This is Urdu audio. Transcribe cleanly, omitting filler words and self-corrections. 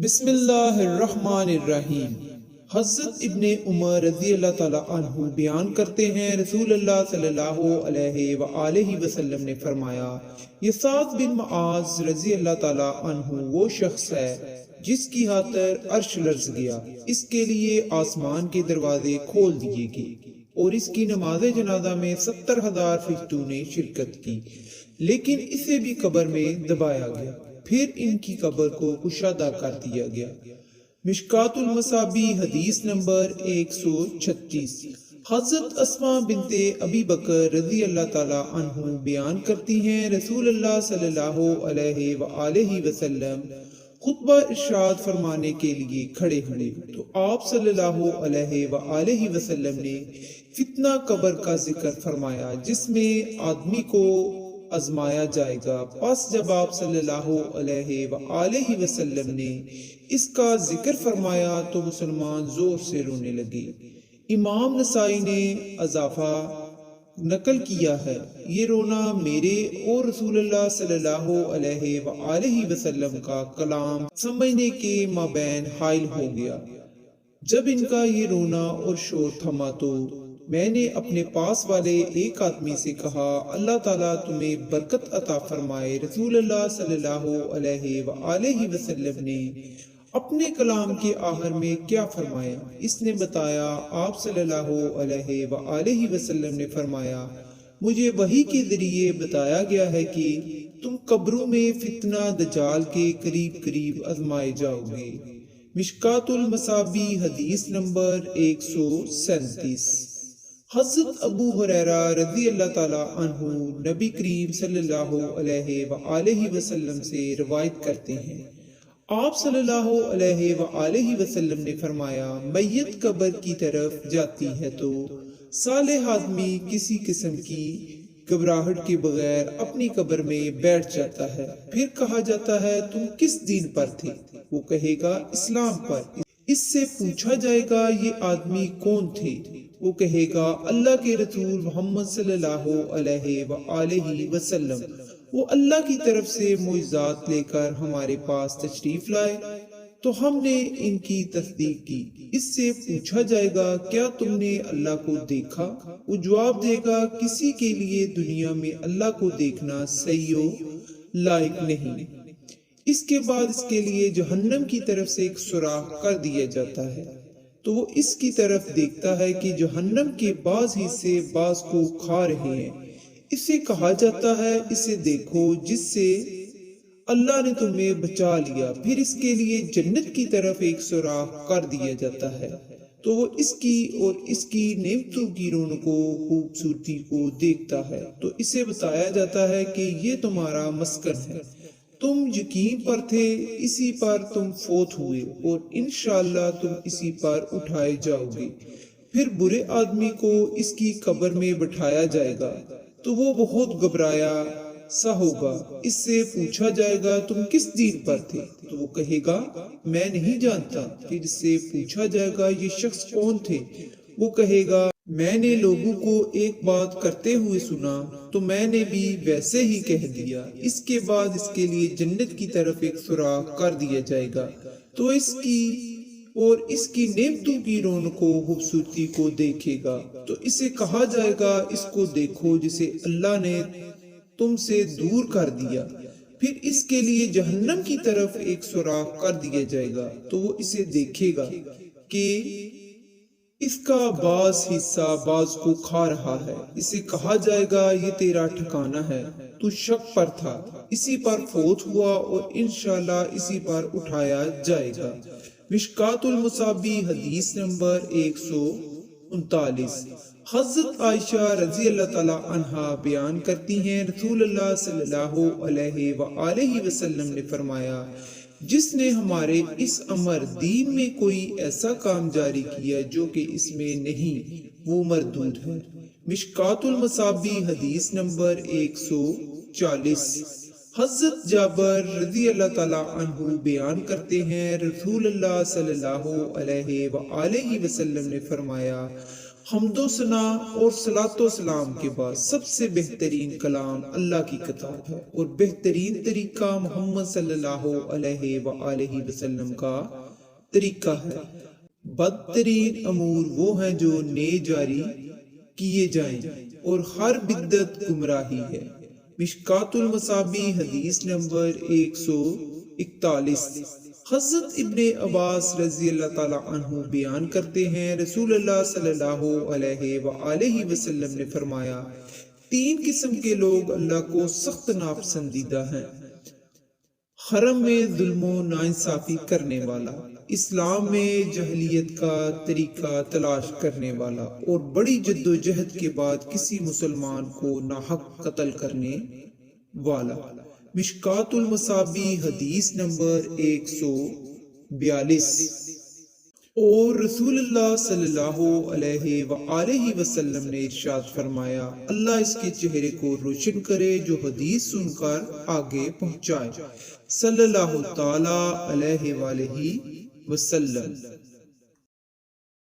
بسم اللہ الرحمن الرحیم۔ حضرت ابن عمر رضی اللہ تعالیٰ عنہ بیان کرتے ہیں، رسول اللہ صلی اللہ علیہ وآلہ وسلم نے فرمایا، یہ سعد بن معاذ رضی اللہ تعالیٰ عنہ وہ شخص ہے جس کی خاطر عرش لرز گیا، اس کے لیے آسمان کے دروازے کھول دیے گئے اور اس کی نماز جنازہ میں 70,000 فرشتوں نے شرکت کی، لیکن اسے بھی قبر میں دبایا گیا، پھر ان کی قبر کو کشادہ کر دیا گیا۔ مشکات المصابی حدیث نمبر 136۔ حضرت اسماء بنت ابی بکر رضی اللہ تعالیٰ عنہ بیان کرتی ہیں، رسول اللہ صلی اللہ علیہ وآلہ وسلم خطبہ ارشاد فرمانے کے لیے کھڑے ہوئے تو آپ صلی اللہ علیہ وآلہ وسلم نے فتنہ قبر کا ذکر فرمایا، جس میں آدمی کو آزمایا جائے گا۔ پس جب آپ صلی اللہ علیہ وآلہ وسلم نے اس کا ذکر فرمایا تو مسلمان زور سے رونے لگے۔ امام نسائی نے اضافہ نقل کیا ہے، یہ رونا میرے اور رسول اللہ صلی اللہ علیہ وآلہ وسلم کا کلام سمجھنے کے مابین حائل ہو گیا۔ جب ان کا یہ رونا اور شور تھما تو میں نے اپنے پاس والے ایک آدمی سے کہا، اللہ تعالیٰ تمہیں برکت عطا فرمائے۔ رسول اللہ صلی اللہ علیہ وآلہ وسلم نے اپنے کلام کے آخر میں کیا فرمایا؟ اس نے بتایا، آپ صلی اللہ علیہ وآلہ وسلم نے فرمایا، مجھے وحی کے ذریعے بتایا گیا ہے کہ تم قبروں میں فتنہ دجال کے قریب قریب آزمائے جاؤ گے۔ مشکات المصابی حدیث نمبر 137۔ حضرت ابو ہریرہ رضی اللہ تعالیٰ عنہ نبی کریم صلی اللہ علیہ وآلہ وسلم سے روایت کرتے ہیں، آپ صلی اللہ علیہ وآلہ وسلم نے فرمایا، میت قبر کی طرف جاتی ہے تو صالح آدمی کسی قسم کی گھبراہٹ کے بغیر اپنی قبر میں بیٹھ جاتا ہے، پھر کہا جاتا ہے تم کس دین پر تھے؟ وہ کہے گا اسلام پر۔ اس سے پوچھا جائے گا یہ آدمی کون تھے؟ وہ کہے گا اللہ کے رسول محمد صلی اللہ علیہ وآلہ وسلم، وہ اللہ کی طرف سے معجزات لے کر ہمارے پاس تشریف لائے تو ہم نے ان کی تصدیق کی۔ اس سے پوچھا جائے گا کیا تم نے اللہ کو دیکھا؟ وہ جواب دے گا کسی کے لیے دنیا میں اللہ کو دیکھنا صحیح و لائق نہیں۔ اس کے بعد اس کے لیے جہنم کی طرف سے ایک سوراخ کر دیا جاتا ہے تو وہ اس کی طرف دیکھتا ہے کہ جہنم کے بعض حصے بعض کو کھا رہے ہیں۔ اسے کہا جاتا ہے اسے دیکھو جس سے اللہ نے تمہیں بچا لیا۔ پھر اس کے لیے جنت کی طرف ایک سوراخ کر دیا جاتا ہے تو وہ اس کی اور اس کی نعمتوں کی رونق و خوبصورتی کو دیکھتا ہے تو اسے بتایا جاتا ہے کہ یہ تمہارا مسکن ہے، تم یقین پر تھے، اسی پر تم فوت ہوئے اور انشاءاللہ تم اسی پر اٹھائے جاؤ گے۔ پھر برے آدمی کو اس کی قبر میں بٹھایا جائے گا تو وہ بہت گھبرایا سا ہوگا۔ اس سے پوچھا جائے گا تم کس دین پر تھے؟ تو وہ کہے گا میں نہیں جانتا۔ پھر اس سے پوچھا جائے گا یہ شخص کون تھے؟ وہ کہے گا میں نے لوگوں کو ایک بات کرتے ہوئے سنا تو میں نے بھی ویسے ہی کہہ دیا۔ اس کے بعد اس کے لیے جنت کی طرف ایک سوراخ کر دیا جائے گا تو اس کی نعمتوں کی رونق و خوبصورتی کو دیکھے گا تو اسے کہا جائے گا اس کو دیکھو جسے اللہ نے تم سے دور کر دیا۔ پھر اس کے لیے جہنم کی طرف ایک سوراخ کر دیا جائے گا تو وہ اسے دیکھے گا کہ اس کا بعض حصہ بعض کو کھا رہا ہے۔ اسے کہا جائے گا یہ تیرا ٹھکانہ ہے، تو شک پر تھا، اسی پر فوت ہوا اور انشاءاللہ اسی پر اٹھایا جائے گا۔ مشکات المصابی حدیث نمبر 139۔ حضرت عائشہ رضی اللہ تعالی عنہا بیان کرتی ہیں، رسول اللہ صلی اللہ علیہ وآلہ وسلم نے فرمایا، جس نے ہمارے اس امر دین میں کوئی ایسا کام جاری کیا جو کہ اس میں نہیں، وہ مردود ہے۔ مشکات المصابی حدیث نمبر 140۔ حضرت جابر رضی اللہ تعالیٰ عنہ بیان کرتے ہیں، رسول اللہ صلی اللہ علیہ وآلہ وسلم نے فرمایا، حمد و ثنا اور صلاۃ و سلام کے بعد سب سے بہترین کلام اللہ کی کتاب ہے اور بہترین طریقہ محمد صلی اللہ علیہ وآلہ وسلم کا طریقہ ہے۔ بدترین امور وہ ہیں جو نئے جاری کیے جائیں اور ہر بدعت گمراہی ہے۔ مشکات المصابیح حدیث نمبر 141۔ حضرت ابن عباس رضی اللہ تعالی عنہ بیان کرتے ہیں رسول اللہ صلی اللہ علیہ وآلہ وسلم نے فرمایا، 3 قسم کے لوگ اللہ کو سخت ناپسندیدہ ہیں: حرم میں ظلم و ناانصافی کرنے والا، اسلام میں جاہلیت کا طریقہ تلاش کرنے والا، اور بڑی جد و جہد کے بعد کسی مسلمان کو ناحق قتل کرنے والا۔ مشکات المصابیح حدیث نمبر 142۔ اور رسول اللہ صلی اللہ علیہ وآلہ وسلم نے ارشاد فرمایا، اللہ اس کے چہرے کو روشن کرے جو حدیث سن کر آگے پہنچائے۔ صلی اللہ تعالی علیہ وآلہ وسلم۔